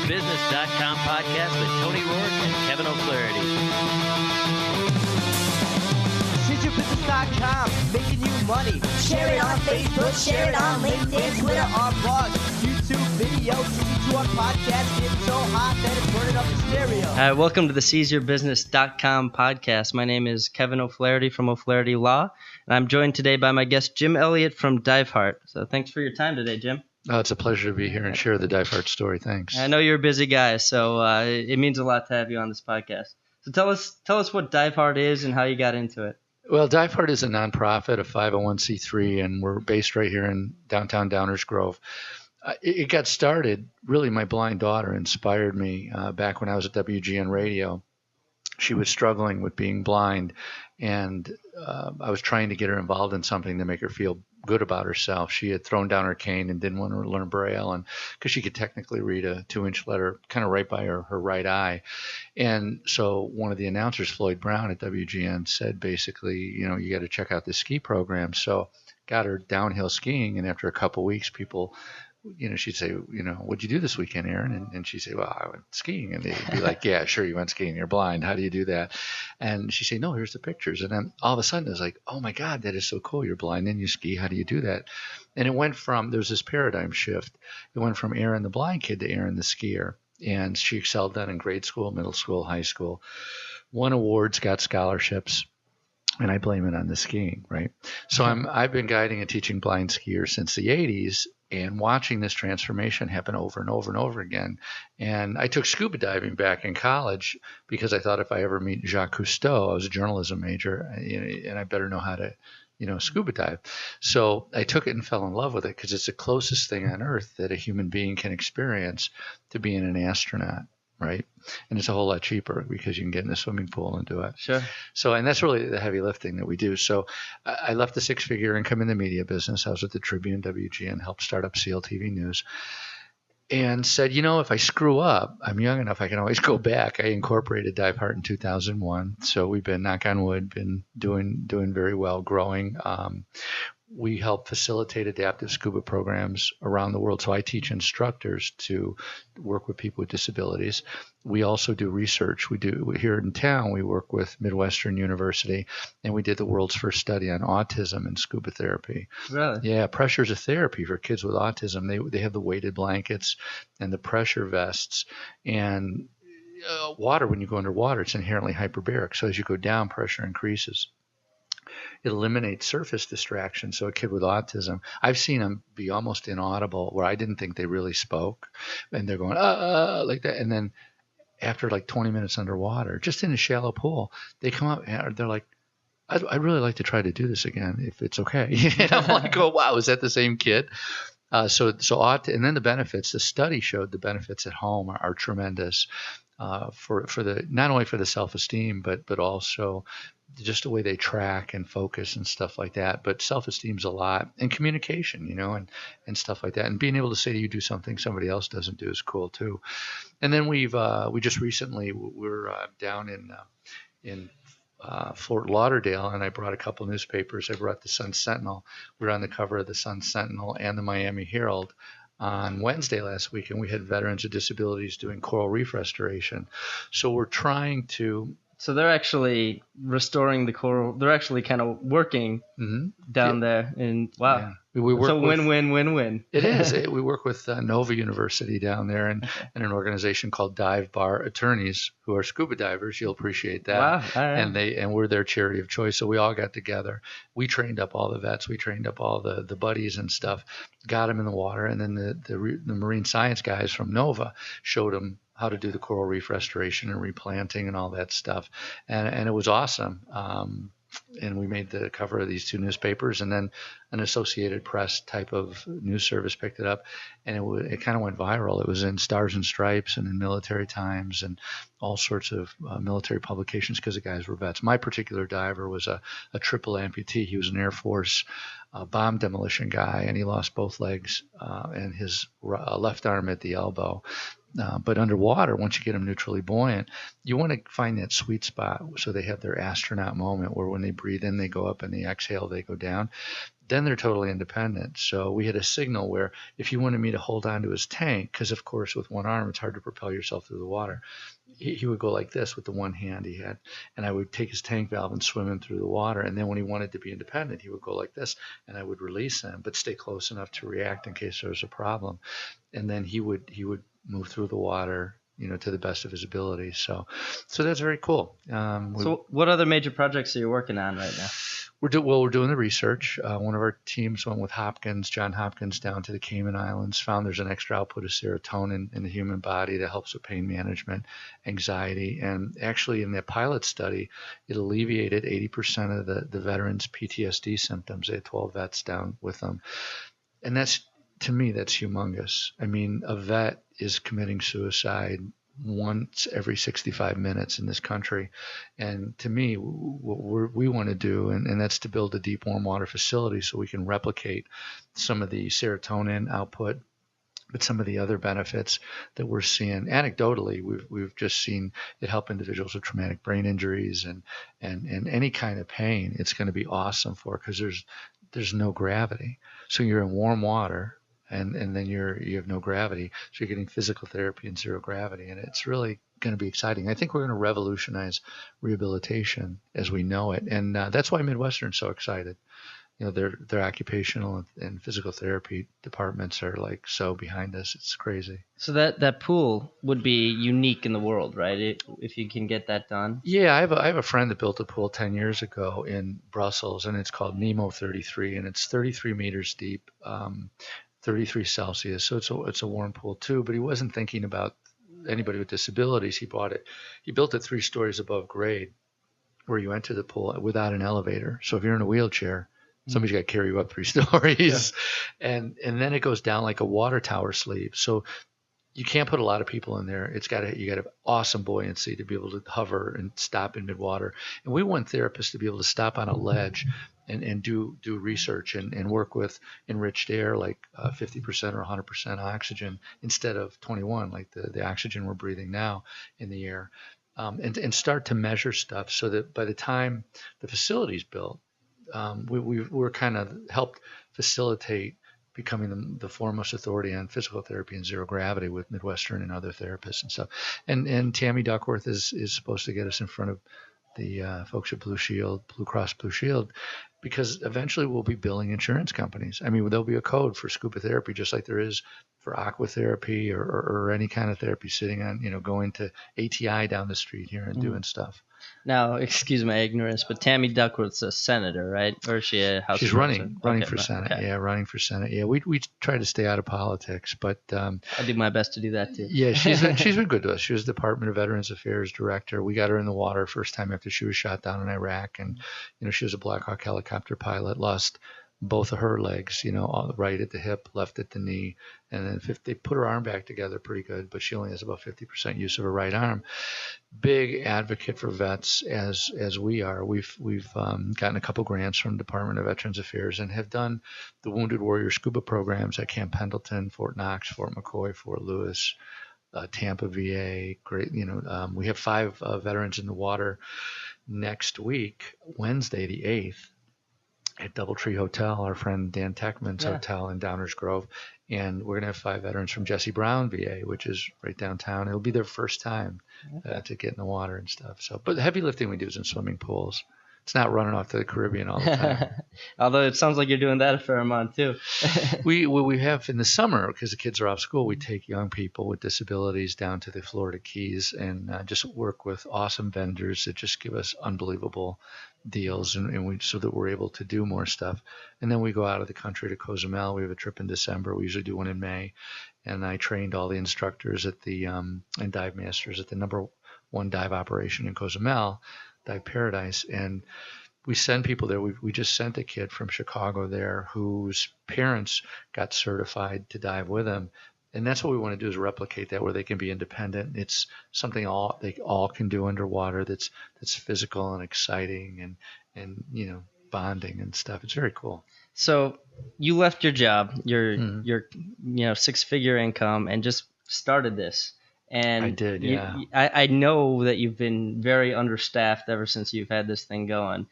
SeizeYourBusiness.com podcast with Tony Rourke and Kevin O'Flaherty. SeizeYourBusiness.com, making you money. Share it on Facebook, share it on LinkedIn, Twitter, Twitter. our blog, YouTube videos, listen to our podcast, getting so hot that it's burning up the stereo. All right, welcome to the SeizeYourBusiness.com podcast. My name is Kevin O'Flaherty from O'Flaherty Law, and I'm joined today by my guest, Jim Elliott from Diveheart. So thanks for your time today, Jim. Oh, it's a pleasure to be here and share the Diveheart story. Thanks. I know you're a busy guy, so it means a lot to have you on this podcast. So tell us what Diveheart is and how you got into it. Well, Diveheart is a nonprofit, a 501c3, and we're based right here in downtown Downers Grove. It got started, really, my blind daughter inspired me back when I was at WGN Radio. She was struggling with being blind, and I was trying to get her involved in something to make her feel good about herself. She had thrown down her cane and didn't want to learn Braille, and because she could technically read a 2-inch letter kind of right by her right eye. And so one of the announcers, Floyd Brown at WGN, said basically, you got to check out this ski program. So got her downhill skiing, and after a couple of weeks, people, she'd say, what'd you do this weekend, Aaron? And she'd say, well, I went skiing. And they'd be like, yeah, sure, you went skiing. You're blind. How do you do that? And she'd say, no, here's the pictures. And then all of a sudden, it was like, oh, my God, that is so cool. You're blind and you ski. How do you do that? And it went from, there's this paradigm shift. It went from Aaron the blind kid to Aaron the skier. And she excelled then in grade school, middle school, high school, won awards, got scholarships. And I blame it on the skiing, right? So I've been guiding and teaching blind skiers since the 80s and watching this transformation happen over and over and over again. And I took scuba diving back in college because I thought if I ever meet Jacques Cousteau, I was a journalism major, and I better know how to, scuba dive. So I took it and fell in love with it because it's the closest thing on earth that a human being can experience to being an astronaut. Right. And it's a whole lot cheaper because you can get in a swimming pool and do it. Sure. So, and that's really the heavy lifting that we do. So I left the 6-figure income in the media business. I was at the Tribune, WGN, helped start up CLTV News, and said, if I screw up, I'm young enough, I can always go back. I incorporated Diveheart in 2001. So we've been, knock on wood, been doing very well, growing. We help facilitate adaptive scuba programs around the world. So I teach instructors to work with people with disabilities. We also do research. We do here in town, we work with Midwestern University, and we did the world's first study on autism and scuba therapy. Really? Yeah, pressure's a therapy for kids with autism. They have the weighted blankets and the pressure vests, and water, when you go underwater, it's inherently hyperbaric. So as you go down, pressure increases. It eliminates surface distraction. So a kid with autism, I've seen them be almost inaudible where I didn't think they really spoke. And they're going, like that. And then after like 20 minutes underwater, just in a shallow pool, they come up and they're like, I'd really like to try to do this again if it's okay. And I'm like, oh, wow, is that the same kid? And then the benefits, the study showed the benefits at home are tremendous for the, not only for the self-esteem, but also just the way they track and focus and stuff like that. But self-esteem's a lot, and communication, and stuff like that. And being able to say you do something somebody else doesn't do is cool too. And then we just recently, we're down in Fort Lauderdale, and I brought a couple newspapers. I brought the Sun Sentinel. We were on the cover of the Sun Sentinel and the Miami Herald on Wednesday last week, and we had veterans with disabilities doing coral reef restoration. So we're trying to... So they're actually restoring the coral. They're actually kind of working down there. And wow. Yeah. We work so win-win-win-win. It is. We work with Nova University down there and an organization called Dive Bar Attorneys, who are scuba divers. You'll appreciate that. Wow. All right. And we're their charity of choice. So we all got together. We trained up all the vets. We trained up all the buddies and stuff, got them in the water. And then the marine science guys from Nova showed them how to do the coral reef restoration and replanting and all that stuff. And it was awesome. And we made the cover of these two newspapers, and then an Associated Press type of news service picked it up, and it kind of went viral. It was in Stars and Stripes and in Military Times and all sorts of military publications because the guys were vets. My particular diver was a triple amputee. He was an Air Force bomb demolition guy, and he lost both legs and his left arm at the elbow. But underwater, once you get them neutrally buoyant, you want to find that sweet spot so they have their astronaut moment where when they breathe in, they go up, and they exhale, they go down. then they're totally independent. So we had a signal where if you wanted me to hold on to his tank, because of course with one arm it's hard to propel yourself through the water, he would go like this with the one hand he had, and I would take his tank valve and swim him through the water. And then when he wanted to be independent, he would go like this, and I would release him, but stay close enough to react in case there was a problem. And then he would move through the water, to the best of his ability. So that's very cool. So what other major projects are you working on right now? We're doing the research. One of our teams went with John Hopkins, down to the Cayman Islands, found there's an extra output of serotonin in the human body that helps with pain management, anxiety. And actually in that pilot study, it alleviated 80% of the veterans' PTSD symptoms. They had 12 vets down with them. And to me, that's humongous. I mean, a vet is committing suicide once every 65 minutes in this country. And to me, what we want to do, and that's to build a deep warm water facility so we can replicate some of the serotonin output, but some of the other benefits that we're seeing anecdotally. We've just seen it help individuals with traumatic brain injuries and any kind of pain. It's going to be awesome because there's no gravity. So you're in warm water, and then you have no gravity, so you're getting physical therapy and zero gravity, and it's really going to be exciting. I think we're going to revolutionize rehabilitation as we know it, and that's why Midwestern's so excited. Their occupational and physical therapy departments are like so behind us. It's crazy. So that pool would be unique in the world, right? If you can get that done. Yeah, I have a friend that built a pool 10 years ago in Brussels, and it's called Nemo 33, and it's 33 meters deep. 33 Celsius, so it's a warm pool too. But he wasn't thinking about anybody with disabilities. He built it 3 stories above grade, where you enter the pool without an elevator. So if you're in a wheelchair, somebody's got to carry you up 3 stories, yeah. and then it goes down like a water tower sleeve. So you can't put a lot of people in there. You got to have awesome buoyancy to be able to hover and stop in midwater. And we want therapists to be able to stop on a ledge and do research and work with enriched air, like 50% or 100% oxygen instead of 21, like the oxygen we're breathing now in the air, and start to measure stuff so that by the time the facility's built, we're kind of helped facilitate becoming the foremost authority on physical therapy and zero gravity with Midwestern and other therapists and stuff. And Tammy Duckworth is supposed to get us in front of the folks at Blue Cross Blue Shield, because eventually we'll be billing insurance companies. I mean, there'll be a code for scuba therapy, just like there is for aqua therapy or any kind of therapy, sitting on, going to ATI down the street here and doing stuff. Now, excuse my ignorance, but Tammy Duckworth's a senator, right? Or is she a House? She's running for Senate. Okay. Yeah, running for Senate. Yeah, we try to stay out of politics, but I do my best to do that too. Yeah, she's been good to us. She was the Department of Veterans Affairs director. We got her in the water first time after she was shot down in Iraq, and she was a Black Hawk helicopter pilot. Lost both of her legs, right at the hip, left at the knee, and then they put her arm back together pretty good, but she only has about 50% use of her right arm. Big advocate for vets as we are. We've gotten a couple grants from the Department of Veterans Affairs and have done the Wounded Warrior Scuba programs at Camp Pendleton, Fort Knox, Fort McCoy, Fort Lewis, Tampa, VA. Great, we have 5 veterans in the water next week, Wednesday the 8th. At Doubletree Hotel, our friend Dan Techman's hotel in Downers Grove. And we're going to have 5 veterans from Jesse Brown VA, which is right downtown. It'll be their first time to get in the water and stuff. So, but the heavy lifting we do is in swimming pools. It's not running off to the Caribbean all the time. Although it sounds like you're doing that at Fairmont too. we have in the summer, because the kids are off school, we take young people with disabilities down to the Florida Keys and just work with awesome vendors that just give us unbelievable deals, and so that we're able to do more stuff. And then we go out of the country to Cozumel. We have a trip in December. We usually do one in May. And I trained all the instructors at the and dive masters at the #1 dive operation in Cozumel, Dive Paradise, and we send people there. We just sent a kid from Chicago there whose parents got certified to dive with him, and that's what we want to do, is replicate that, where they can be independent. It's something they all can do underwater. That's physical and exciting and bonding and stuff. It's very cool. So you left your job, your 6-figure income, and just started this. And I did, yeah. I know that you've been very understaffed ever since you've had this thing going.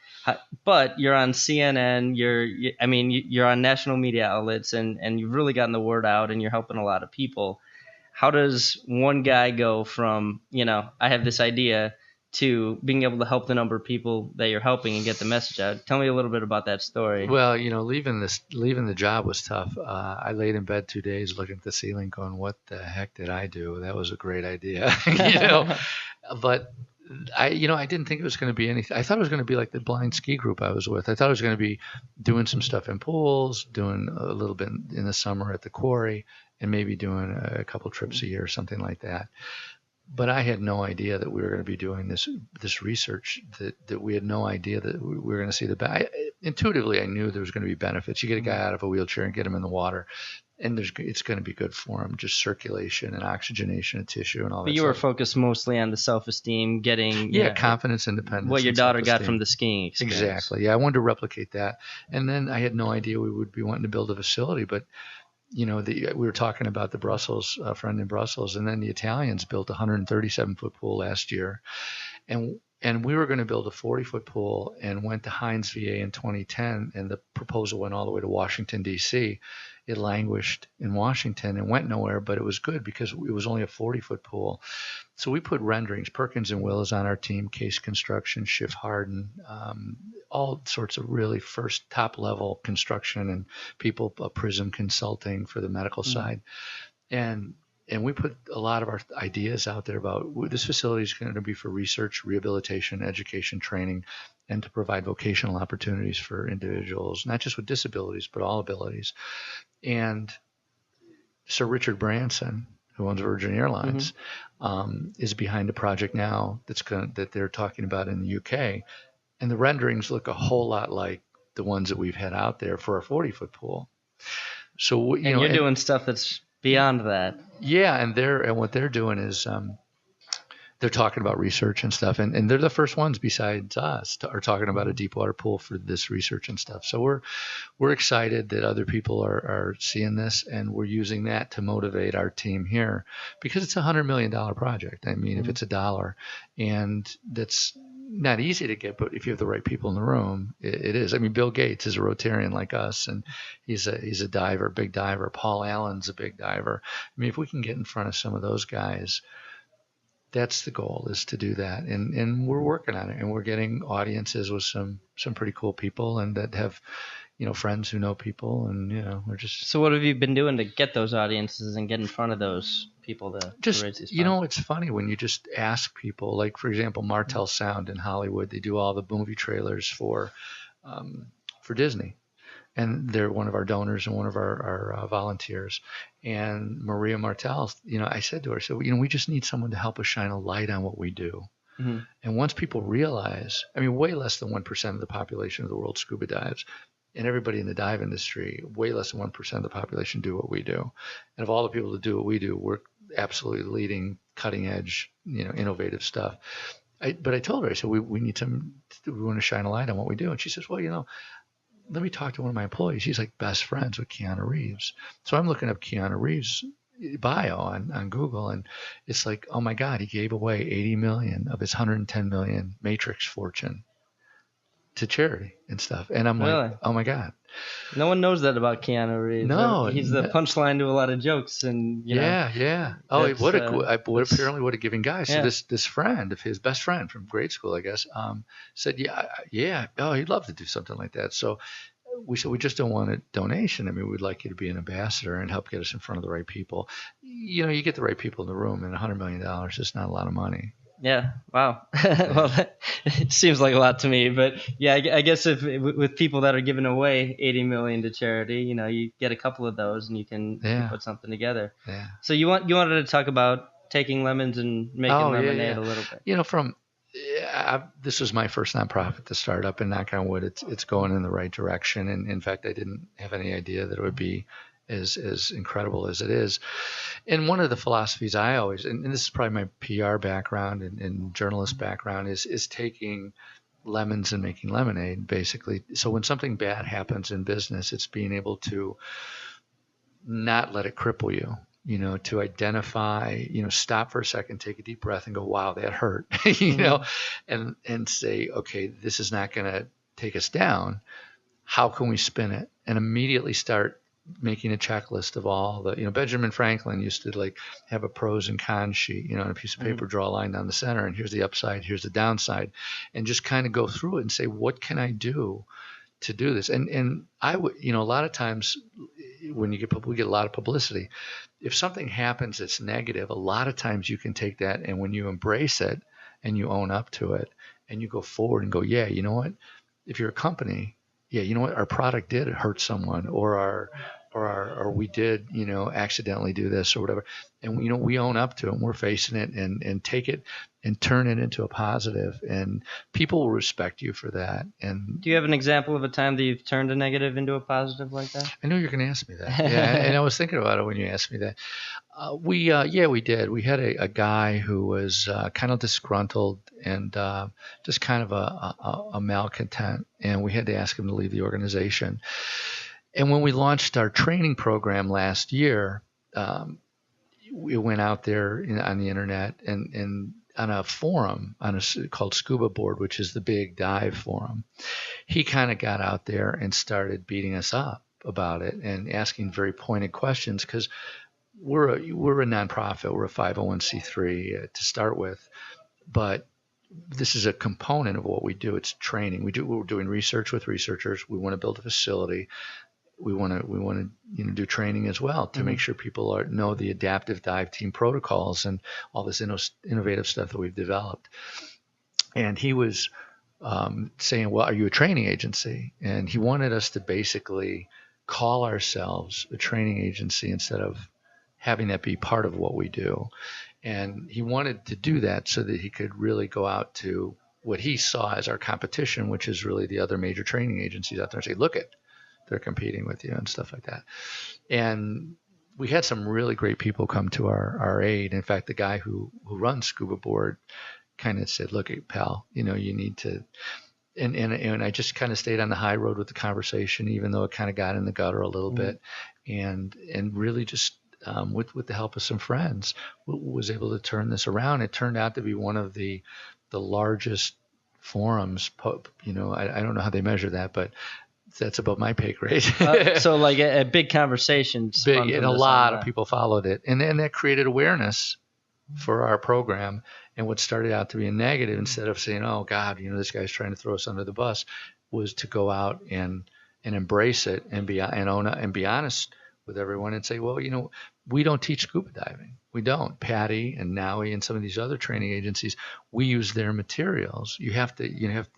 But you're on CNN, you're on national media outlets, and you've really gotten the word out, and you're helping a lot of people. How does one guy go from, I have this idea, to being able to help the number of people that you're helping and get the message out? Tell me a little bit about that story. Well, leaving the job was tough. I laid in bed 2 days looking at the ceiling going, what the heck did I do? That was a great idea. But I didn't think it was going to be anything. I thought it was going to be like the blind ski group I was with. I thought it was going to be doing some stuff in pools, doing a little bit in the summer at the quarry, and maybe doing a couple trips a year or something like that. But I had no idea that we were going to be doing this research, that we had no idea that we were going to see intuitively, I knew there was going to be benefits. You get a guy out of a wheelchair and get him in the water, and it's going to be good for him, just circulation and oxygenation of tissue and all that. But you were focused mostly on the self-esteem, getting confidence, independence. What your daughter got from the skiing experience. Exactly. Yeah, I wanted to replicate that. And then I had no idea we would be wanting to build a facility, but we were talking about the Brussels friend in Brussels, and then the Italians built a 137-foot pool last year, and we were going to build a 40-foot pool, and went to Heinz VA in 2010, and the proposal went all the way to Washington D.C. It languished in Washington and went nowhere, but it was good because it was only a 40-foot pool. So we put renderings. Perkins and Will is on our team, Case Construction, Schiff Harden, all sorts of really first top-level construction, and people, Prism Consulting for the medical side. And we put a lot of our ideas out there about this facility is going to be for research, rehabilitation, education, training, and to provide vocational opportunities for individuals, not just with disabilities, but all abilities. And Sir Richard Branson, who owns Virgin Airlines, is behind a project now that they're talking about in the UK. And the renderings look a whole lot like the ones that we've had out there for a 40-foot pool. So you're doing stuff that's beyond that. Yeah, and what they're doing is they're talking about research and stuff, and they're the first ones besides us are talking about a deep water pool for this research and stuff. So we're excited that other people are seeing this, and we're using that to motivate our team here, because it's a $100 million project. I mean, if it's $1, and that's not easy to get, but if you have the right people in the room, it is. I mean, Bill Gates is a Rotarian like us, and he's a diver, big diver. Paul Allen's a big diver. I mean, if we can get in front of some of those guys, that's the goal, is to do that. And we're working on it, and we're getting audiences with some pretty cool people, and that have, friends who know people, and, we're just. So what have you been doing to get those audiences and get in front of those people to raise these funds? It's funny when you just ask people, like, for example, Martell Sound in Hollywood, they do all the movie trailers for Disney. And they're one of our donors and one of our volunteers. And Maria Martell, I said to her, we just need someone to help us shine a light on what we do. Mm-hmm. And once people realize, way less than 1% of the population of the world scuba dives, and everybody in the dive industry, way less than 1% of the population do what we do. And of all the people that do what we do, we're absolutely leading cutting edge, innovative stuff. But I told her, I said, we want to shine a light on what we do. And she says, well, let me talk to one of my employees. He's like best friends with Keanu Reeves. So I'm looking up Keanu Reeves' bio on Google, and it's like, oh my God, he gave away $80 million of his $110 million Matrix fortune to charity and stuff. And I'm like, oh my God. No one knows that about Keanu Reeves. No. He's the punchline to a lot of jokes. And Yeah. Oh, what a giving guy. So this friend of his, best friend from grade school, I guess, said, yeah. Oh, he'd love to do something like that. So we said, we just don't want a donation. We'd like you to be an ambassador and help get us in front of the right people. You get the right people in the room, and $100 million is not a lot of money. Yeah. Wow. Well, it seems like a lot to me, but yeah, I guess if with people that are giving away $80 million to charity, you get a couple of those and you can put something together. Yeah. So you wanted to talk about taking lemons and making lemonade a little bit. This was my first nonprofit to start up, and knock on wood, it's going in the right direction. And in fact, I didn't have any idea that it would be as incredible as it is. And one of the philosophies I always, and this is probably my PR background and journalist background, is taking lemons and making lemonade, basically. So when something bad happens in business, it's being able to not let it cripple you. to identify, stop for a second, take a deep breath and go, wow, that hurt, and say, okay, this is not going to take us down. How can we spin it? And immediately start making a checklist of all the, Benjamin Franklin used to have a pros and cons sheet, on a piece of paper, draw a line down the center, and here's the upside, here's the downside, and just kind of go through it and say, what can I do to do this? And I would, a lot of times when we get a lot of publicity, if something happens that's negative, a lot of times you can take that, and when you embrace it and you own up to it and you go forward and go, yeah, you know what, if you're a company, yeah, you know what, our product did hurt someone, or we did, accidentally do this or whatever. And, we own up to it, and we're facing it and take it and turn it into a positive, and people will respect you for that. And do you have an example of a time that you've turned a negative into a positive like that? I knew you were going to ask me that. Yeah, and I was thinking about it when you asked me that. We did. We had a guy who was kind of disgruntled and just kind of a malcontent, and we had to ask him to leave the organization. And when we launched our training program last year, we went out there on the internet and on a forum called Scuba board, which is the big dive forum. He kind of got out there and started beating us up about it and asking very pointed questions, because we're a nonprofit, we're a 501c3 to start with, but this is a component of what we do. It's training. We're doing research with researchers. We want to build a facility. We want to do training as well to make sure people know the adaptive dive team protocols and all this innovative stuff that we've developed. And he was saying, well, are you a training agency? And he wanted us to basically call ourselves a training agency instead of having that be part of what we do. And he wanted to do that so that he could really go out to what he saw as our competition, which is really the other major training agencies out there, and say, look it, they're competing with you and stuff like that. And we had some really great people come to our aid. In fact, the guy who runs Scuba Board kind of said, look, pal, you need to, and I just kind of stayed on the high road with the conversation, even though it kind of got in the gutter a little bit, and really just with the help of some friends, was able to turn this around. It turned out to be one of the largest forums. I don't know how they measure that, but that's above my pay grade. So like a big conversation. Big, and a lot of people followed it. And then that created awareness for our program. And what started out to be a negative, instead of saying, oh, God, this guy's trying to throw us under the bus, was to go out and embrace it and own it and be honest with everyone and say, well, we don't teach scuba diving. We don't. Patty and Nowie and some of these other training agencies, we use their materials. You have to, if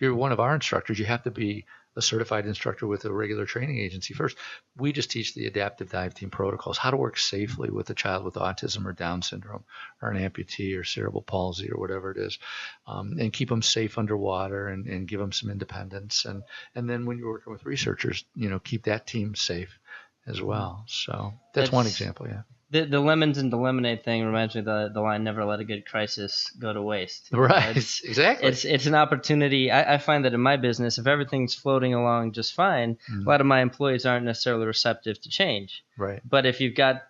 you're one of our instructors, you have to be a certified instructor with a regular training agency first. We just teach the adaptive dive team protocols, how to work safely with a child with autism or Down syndrome or an amputee or cerebral palsy or whatever it is, and keep them safe underwater and give them some independence. And then when you're working with researchers, keep that team safe as well. So that's one example, yeah. The lemons and the lemonade thing reminds me of the line, never let a good crisis go to waste. Right, exactly. It's an opportunity. I find that in my business, if everything's floating along just fine, a lot of my employees aren't necessarily receptive to change. Right. But if you've got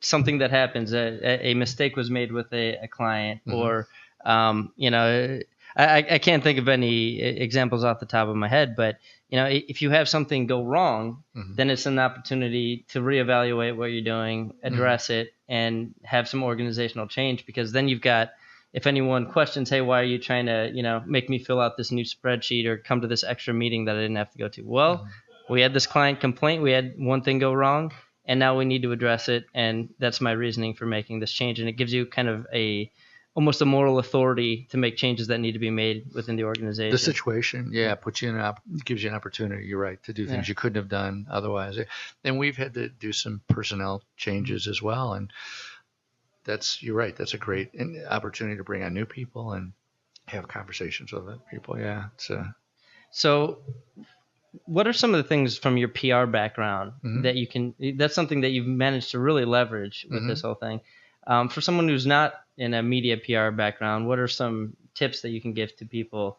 something that happens, a mistake was made with a client, or, I can't think of any examples off the top of my head, but if you have something go wrong, then it's an opportunity to reevaluate what you're doing, address it, and have some organizational change. Because then you've got, if anyone questions, hey, why are you trying to, make me fill out this new spreadsheet or come to this extra meeting that I didn't have to go to? Well, we had this client complaint, we had one thing go wrong, and now we need to address it. And that's my reasoning for making this change. And it gives you kind of almost a moral authority to make changes that need to be made within the organization. The situation, puts you gives you an opportunity, you're right, to do things you couldn't have done otherwise. And we've had to do some personnel changes as well. And you're right, that's a great opportunity to bring on new people and have conversations with people. Yeah. So what are some of the things from your PR background that's something that you've managed to really leverage with this whole thing? For someone who's not in a media PR background, what are some tips that you can give to people?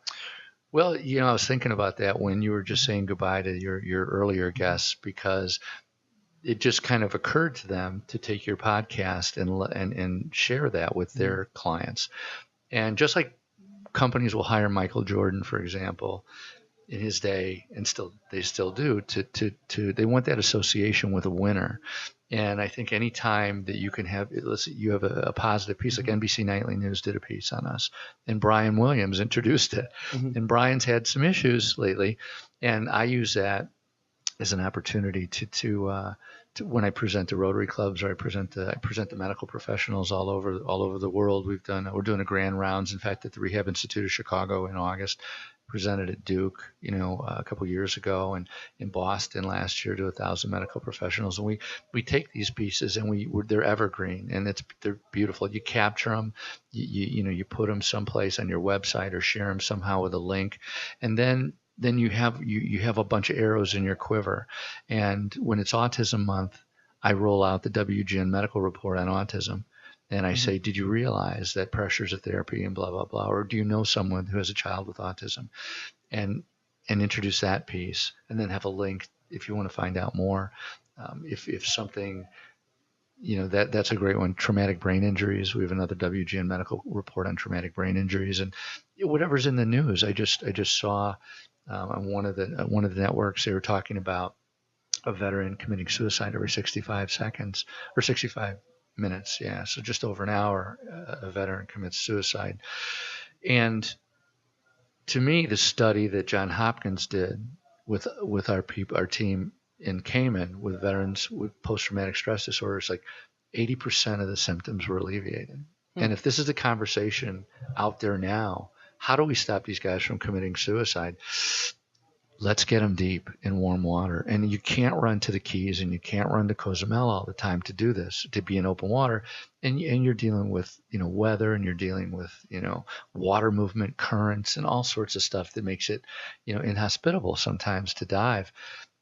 Well, I was thinking about that when you were just saying goodbye to your earlier guests, because it just kind of occurred to them to take your podcast and share that with their clients. And just like companies will hire Michael Jordan, for example, in his day, and they still do, they want that association with a winner. And I think any time that you can have, you have a positive piece, like NBC Nightly News did a piece on us, and Brian Williams introduced it. And Brian's had some issues lately, and I use that as an opportunity to when I present to Rotary clubs, or I present to medical professionals all over the world. We're doing a grand rounds. In fact, at the Rehab Institute of Chicago in August. Presented at Duke, a couple years ago, and in Boston last year to 1,000 medical professionals. And we take these pieces and they're evergreen, and they're beautiful. You capture them, you put them someplace on your website or share them somehow with a link, and then you have a bunch of arrows in your quiver. And when it's Autism Month, I roll out the WGN Medical Report on autism. And I say, did you realize that pressures of therapy and blah, blah, blah, or do you know someone who has a child with autism? And introduce that piece, and then have a link if you want to find out more. If something, that's a great one. Traumatic brain injuries. We have another WGN Medical Report on traumatic brain injuries, and whatever's in the news. I just saw on one of the networks, they were talking about a veteran committing suicide every 65 seconds or 65 minutes. Yeah. So just over an hour, a veteran commits suicide. And to me, the study that John Hopkins did with our team in Cayman with veterans with post-traumatic stress disorders, like 80% of the symptoms were alleviated. And if this is the conversation out there now, how do we stop these guys from committing suicide? Let's get them deep in warm water. And you can't run to the Keys and you can't run to Cozumel all the time to do this, to be in open water. And you're dealing with, weather, and you're dealing with, water movement, currents, and all sorts of stuff that makes it, inhospitable sometimes to dive.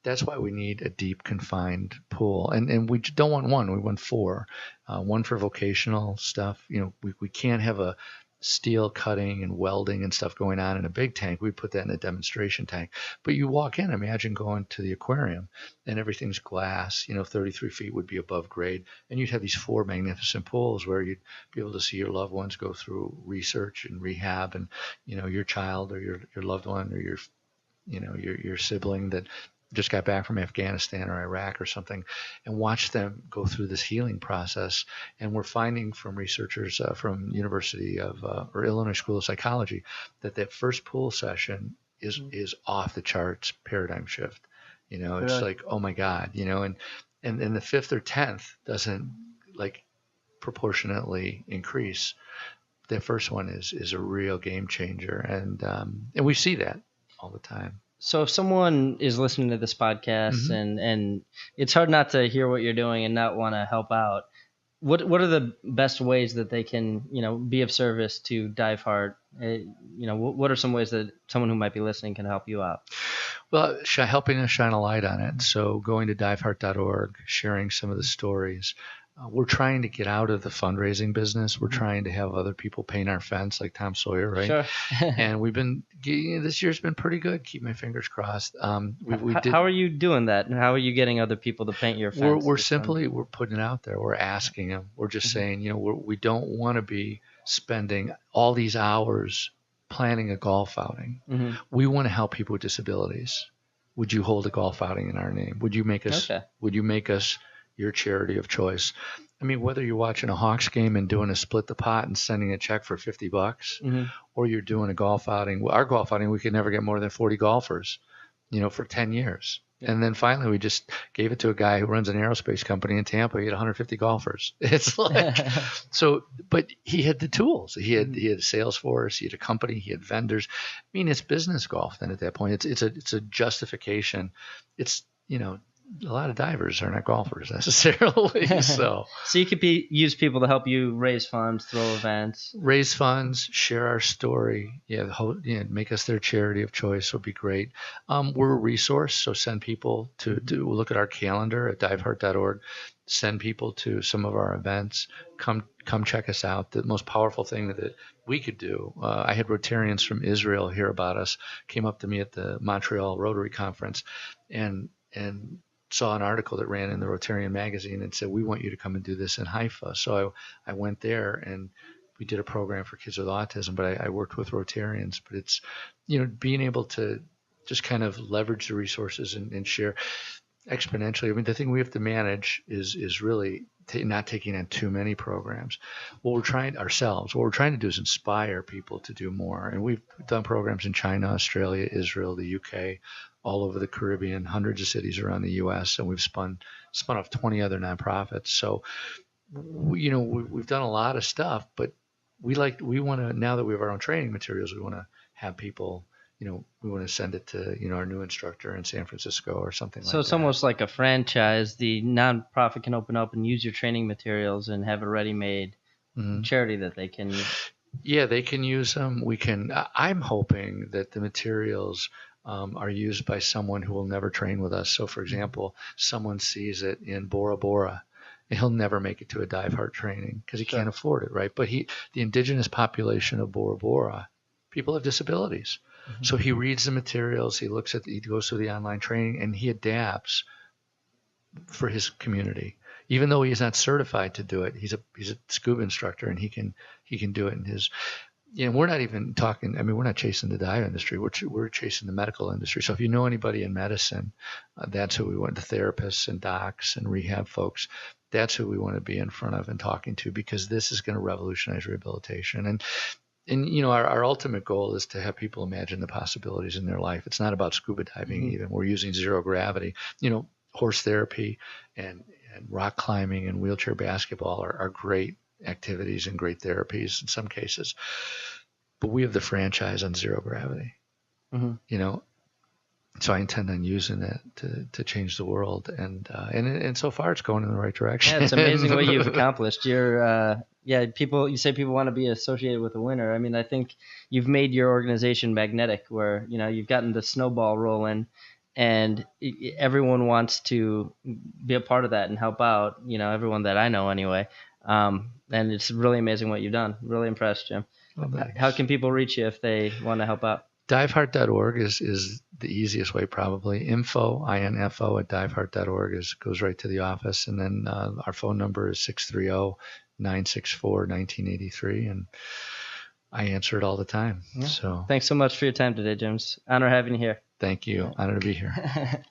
That's why we need a deep, confined pool. And we don't want one. We want four. One for vocational stuff. We can't have a steel cutting and welding and stuff going on in a big tank. We put that in a demonstration tank. But you walk in, imagine going to the aquarium and everything's glass, 33 feet would be above grade. And you'd have these four magnificent pools where you'd be able to see your loved ones go through research and rehab, and, your child or your loved one or your sibling that just got back from Afghanistan or Iraq or something, and watch them go through this healing process. And we're finding from researchers from University of or Illinois School of Psychology that first pool session is off the charts paradigm shift. It's like, oh my God, and the fifth or 10th doesn't proportionately increase. That first one is a real game changer, and we see that all the time. So if someone is listening to this podcast and it's hard not to hear what you're doing and not want to help out, what are the best ways that they can, be of service to Diveheart? What are some ways that someone who might be listening can help you out? Well, helping us shine a light on it. So going to diveheart.org, sharing some of the stories. We're trying to get out of the fundraising business. We're trying to have other people paint our fence, like Tom Sawyer, right? Sure. And we've been this year's been pretty good. Keep my fingers crossed. How are you doing that? And how are you getting other people to paint your fence? We're putting it out there. We're asking them. We're just saying, we don't want to be spending all these hours planning a golf outing. We want to help people with disabilities. Would you hold a golf outing in our name? Would you make us? Okay. Would you make us your charity of choice? I mean, whether you're watching a Hawks game and doing a split the pot and sending a check for $50, or you're doing a golf outing. Our golf outing, we could never get more than 40 golfers, for 10 years. Yeah. And then finally, we just gave it to a guy who runs an aerospace company in Tampa. He had 150 golfers. It's like, but he had the tools. He had a sales force. He had a company. He had vendors. I mean, it's business golf then at that point. It's a justification. It's, a lot of divers are not golfers necessarily. So you could use people to help you raise funds, throw events. Raise funds, share our story. Make us their charity of choice would be great. We're a resource, so send people to look at our calendar at diveheart.org. Send people to some of our events. Come check us out. The most powerful thing that we could do. I had Rotarians from Israel hear about us, came up to me at the Montreal Rotary Conference, and saw an article that ran in the Rotarian magazine and said, we want you to come and do this in Haifa. So I went there and we did a program for kids with autism, but I worked with Rotarians. But it's, being able to just kind of leverage the resources and share exponentially. I mean, the thing we have to manage is really not taking on too many programs. What we're trying to do is inspire people to do more. And we've done programs in China, Australia, Israel, the UK, all over the Caribbean, hundreds of cities around the U.S., and we've spun off 20 other nonprofits. So, we've done a lot of stuff, but we want to, now that we have our own training materials, we want to have people, we want to send it to, our new instructor in San Francisco or something like that. So it's almost like a franchise. The nonprofit can open up and use your training materials and have a ready-made charity that they can use. Yeah, they can use them. I'm hoping that the materials are used by someone who will never train with us. So, for example, someone sees it in Bora Bora, and he'll never make it to a Diveheart training because he can't afford it, right? But the indigenous population of Bora Bora, people have disabilities. Mm-hmm. So he reads the materials, he goes through the online training, and he adapts for his community. Even though he's not certified to do it, he's a scuba instructor, and he can do it in his. We're not even talking. I mean, we're not chasing the dive industry. We're chasing the medical industry. So if you know anybody in medicine, that's who we want. The therapists and docs and rehab folks. That's who we want to be in front of and talking to, because this is going to revolutionize rehabilitation. And our ultimate goal is to have people imagine the possibilities in their life. It's not about scuba diving even. We're using zero gravity. Horse therapy and rock climbing and wheelchair basketball are great activities and great therapies in some cases. But we have the franchise on zero gravity. So I intend on using it to change the world, and so far it's going in the right direction. Yeah, it's amazing what you've accomplished. You say people want to be associated with a winner. I mean, I think you've made your organization magnetic, where you've gotten the snowball rolling, and everyone wants to be a part of that and help out. Everyone that I know anyway. And it's really amazing what you've done. Really impressed, Jim. Well, how can people reach you if they want to help out? Diveheart.org is the easiest way, probably. info at diveheart.org goes right to the office. And then our phone number is 630-964-1983. And I answer it all the time. Yeah. So thanks so much for your time today, Jim. Honor having you here. Thank you. Honor to be here.